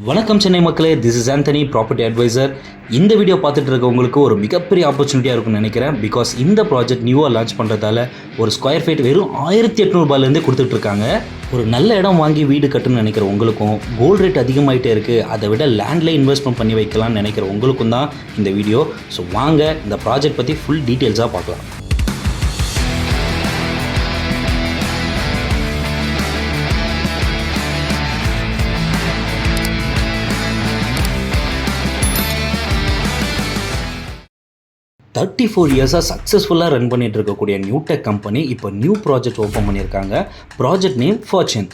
வணக்கம் சென்னை மக்களே, this is Anthony, property advisor. இந்த வீடியோ பார்த்துட்டு இருக்கவங்களுக்கு ஒரு மிகப்பெரிய ஆப்பர்ச்சுனிட்டியாக இருக்கும்னு நினைக்கிறேன். பிகாஸ் இந்த ப்ராஜெக்ட் நியூவாக லான்ச் பண்ணுறதால ஒரு ஸ்கொயர் ஃபீட் வெறும் 1800 ரூபாயிலேருந்து கொடுத்துட்ருக்காங்க. ஒரு நல்ல இடம் வாங்கி வீடு கட்டணும்னு நினைக்கிற உங்களுக்கும், கோல்டு ரேட் அதிகமாகிட்டே இருக்குது, அதை விட லேண்டில் இன்வெஸ்ட்மெண்ட் பண்ணி வைக்கலாம்னு நினைக்கிற உங்களுக்கும் தான் இந்த வீடியோ. ஸோ வாங்க இந்த ப்ராஜெக்ட் பற்றி ஃபுல் டீட்டெயில்ஸாக பார்க்கலாம். இயர்ஸாக சக்ஸஸ்ஃபுல்லாக ரன் பண்ணிட்டு இருக்கக்கூடிய நியூடெக் கம்பெனி இப்போ நியூ ப்ராஜெக்ட் ஓப்பன் பண்ணியிருக்காங்க. Project name fortune.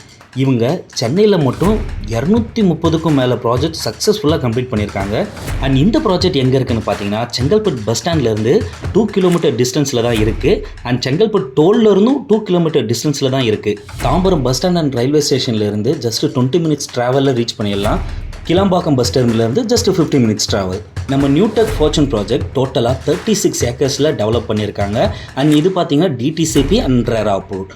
இவங்க சென்னையில் மட்டும் 230க்கும் மேலே ப்ராஜெக்ட் சக்ஸஸ்ஃபுல்லாக கம்ப்ளீட் பண்ணியிருக்காங்க. அண்ட் இந்த ப்ராஜெக்ட் எங்கே இருக்குதுன்னு பார்த்தீங்கன்னா, செங்கல்பட்டு பஸ் ஸ்டாண்ட்லேருந்து 2 கிலோமீட்டர் டிஸ்டன்ஸில் தான் இருக்குது. அண்ட் செங்கல்பட்டு டோல்லேருந்தும் 2 கிலோமீட்டர் டிஸ்டன்ஸில் தான் இருக்குது. Tambaram bus stand and railway ஸ்டேஷன்லேருந்து ஜஸ்ட் 20 மினிட்ஸ் ட்ராவலில் ரீச் பண்ணிடலாம். கிளாம்பாக்கம் பஸ் ஸ்டாண்ட்லேருந்து ஜஸ்ட் 50 மினிட்ஸ் ட்ராவல். நம்ம நியூடெக் ஃபார்ச்சூன் ப்ராஜெக்ட் டோட்டலாக 36 ஏக்கர்ஸில் டெவலப் பண்ணியிருக்காங்க. அண்ட் இது பார்த்தீங்கன்னா டிடிசிபி அண்ட் ரேரா அப்ரூவ்ட்.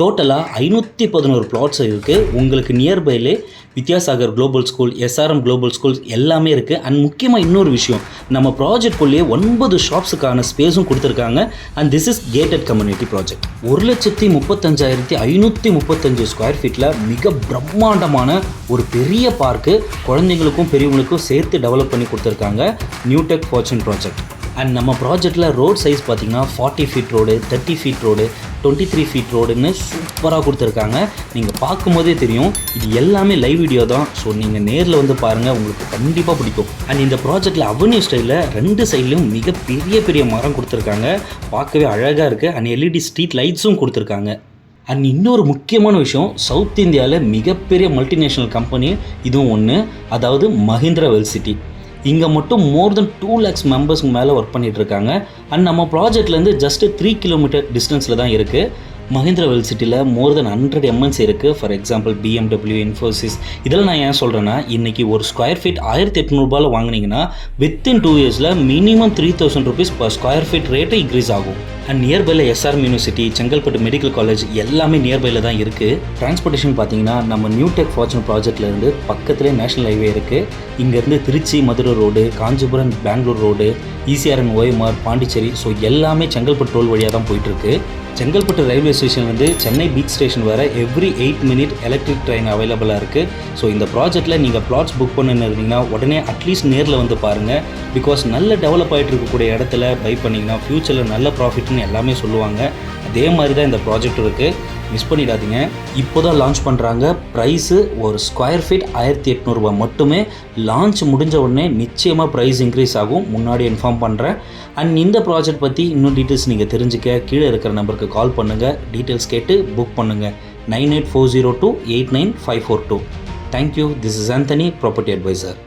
டோட்டலாக 511 பிளாட்ஸ் இருக்குது. உங்களுக்கு நியர்பைலே Vidyasagar global school, SRM global schools எல்லாமே இருக்குது. அண்ட் முக்கியமாக இன்னொரு விஷயம், நம்ம ப்ராஜெக்ட்குள்ளேயே 9 ஷாப்ஸுக்கான ஸ்பேஸும் கொடுத்துருக்காங்க. And this is gated community project. 1,35,535 square ஃபீட்டில் மிக பிரம்மாண்டமான ஒரு பெரிய பார்க்கு குழந்தைங்களுக்கும் பெரியவங்களுக்கும் சேர்த்து டெவலப் பண்ணி கொடுத்துருக்காங்க நியூடெக் ஃபார்ச்சூன் ப்ராஜெக்ட். அண்ட் நம்ம ப்ராஜெக்டில் ரோட் சைஸ் பார்த்திங்கன்னா 40 feet road, 30 feet road, 23 feet ரோடுன்னு சூப்பராக கொடுத்துருக்காங்க. நீங்கள் பார்க்கும்போதே தெரியும் இது எல்லாமே லைவ் வீடியோ தான். ஸோ நீங்கள் நேரில் வந்து பாருங்கள், உங்களுக்கு கண்டிப்பாக பிடிக்கும். அண்ட் இந்த ப்ராஜெக்டில் அவென்யூ ஸ்டைலில் 2 சைட்லையும் மிக பெரிய மரம் கொடுத்துருக்காங்க. பார்க்கவே அழகாக இருக்குது. அண்ட் LED ஸ்ட்ரீட் லைட்ஸும் கொடுத்துருக்காங்க. அண்ட் இன்னொரு முக்கியமான விஷயம், சவுத் இந்தியாவில் மிகப்பெரிய மல்டிநேஷ்னல் கம்பெனி இதுவும் ஒன்று, அதாவது மஹிந்திரா வெல்சிட்டி. இங்கே மட்டும் மோர் தென் 2 lakhs மெம்பர்ஸ்க்கு மேலே ஒர்க் பண்ணிகிட்டு இருக்காங்க. அண்ட் நம்ம ப்ராஜெக்ட்லேருந்து ஜஸ்ட் 3 கிலோமீட்டர் டிஸ்டன்ஸில் தான் இருக்குது. மஹிந்திரா வெல்சிட்டியில் மோர் தென் 100 MNC இருக்குது. For example BMW, Infosys. இதெல்லாம் நான் ஏன் சொல்கிறேன்னா, இன்றைக்கி ஒரு ஸ்கொயர் ஃபீட் 1800 ரூபாயில் வாங்கினீங்கன்னா வித்தின் 2 இயர்ஸில் minimum 3000 rupees per square feet rate increase ஆகும். அண்ட் நியர்பையில் SRM university, Chengalpattu medical college எல்லாமே நியர்பையில் தான் இருக்குது. டிரான்ஸ்போர்ட்டேஷன் பார்த்தீங்கன்னா, நம்ம நியூடெக் ஃபார்ச்சூன் ப்ராஜெக்ட்லேருந்து பக்கத்துலேயே நேஷனல் ஹைவே இருக்குது. இங்கேருந்து Trichy Madurai road, Kanchipuram Bangalore road, ECRN OMR, Pondicherry, so எல்லாமே செங்கல்பட்டு டோல் வழியாக தான் போயிட்டுருக்கு. செங்கல்பட்டு ரயில்வே ஸ்டேஷன்லேருந்து சென்னை பீச் ஸ்டேஷன் வர எவ்ரி 8 minute எலக்ட்ரிக் ட்ரெயின் அவைலபிளாக இருக்குது. ஸோ இந்த ப்ராஜெக்ட்டில் நீங்கள் பிளாட்ஸ் புக் பண்ணுன்னு இருந்தீங்கன்னா உடனே அட்லீஸ்ட் நேரில் வந்து பாருங்கள். பிகாஸ் நல்ல டெவலப் ஆகிட்டு இருக்கக்கூடிய இடத்துல பை பண்ணிங்கன்னா ஃப்யூச்சரில் நல்ல ப்ராஃபிட்னு எல்லாமே சொல்லுவாங்க. அதே மாதிரி தான் இந்த ப்ராஜெக்ட் இருக்குது. மிஸ் பண்ணிடாதீங்க. இப்போ தான் லான்ச் பண்ணுறாங்க. ப்ரைஸு ஒரு ஸ்கொயர் ஃபீட் 1800 ரூபா மட்டுமே. லான்ச் முடிஞ்ச உடனே நிச்சயமாக ப்ரைஸ் இன்க்ரீஸ் ஆகும், முன்னாடி இன்ஃபார்ம் பண்ணுறேன். அண்ட் இந்த ப்ராஜெக்ட் பற்றி இன்னும் டீட்டெயில்ஸ் நீங்கள் தெரிஞ்சுக்க கீழே இருக்கிற நம்பருக்கு கால் பண்ணுங்கள். டீட்டெயில்ஸ் கேட்டு புக் பண்ணுங்கள். 9840289542. Thank you. This is Anthony, property advisor.